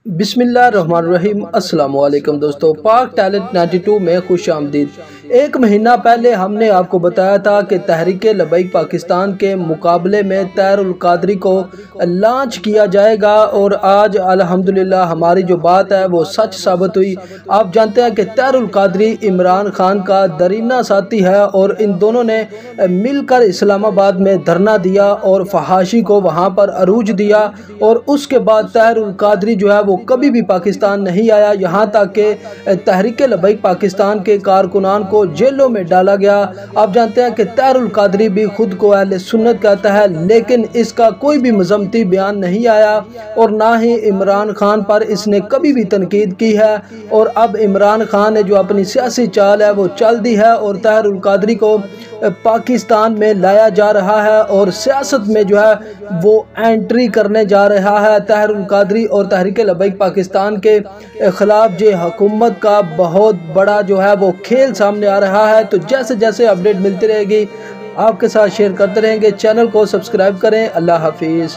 بسم اللہ الرحمن الرحیم۔ السلام علیکم دوستو، پاک ٹیلنٹ 92 میں خوش آمدید۔ ایک مہینہ پہلے ہم نے آپ کو بتایا تھا کہ تحریک لبیک پاکستان کے مقابلے میں طاہر القادری کو لانچ کیا جائے گا، اور آج الحمدللہ ہماری جو بات ہے وہ سچ ثابت ہوئی۔ آپ جانتے ہیں کہ طاہر القادری عمران خان کا درینہ ساتھی ہے، اور ان دونوں نے مل کر اسلام آباد میں دھرنا دیا اور فحاشی کو وہاں پر عروج دیا، اور اس کے بعد طاہر القادری جو ہے وہ کبھی بھی پاکستان نہیں آیا، یہاں تک کہ تحریک لبیک پاکستان کے کارکنان کو جیلوں میں ڈالا گیا۔ آپ جانتے ہیں کہ طاہر القادری بھی خود کو اہل سنت کہتا ہے، لیکن اس کا کوئی بھی مذمتی بیان نہیں آیا، اور نہ ہی عمران خان پر اس نے کبھی بھی تنقید کی ہے۔ اور اب عمران خان نے جو اپنی سیاسی چال ہے وہ چل دی ہے، اور طاہر القادری کو پاکستان میں لایا جا رہا ہے، اور سیاست میں جو ہے وہ انٹری کرنے جا رہا ہے طاہر القادری، اور تحریک لبیک پاکستان کے خلاف جو حکومت کا بہت بڑا جو ہے وہ کھیل سامنے آ رہا ہے۔ تو جیسے جیسے اپڈیٹ ملتی رہے گی آپ کے ساتھ شیئر کرتے رہیں گے۔ چینل کو سبسکرائب کریں۔ اللہ حافظ۔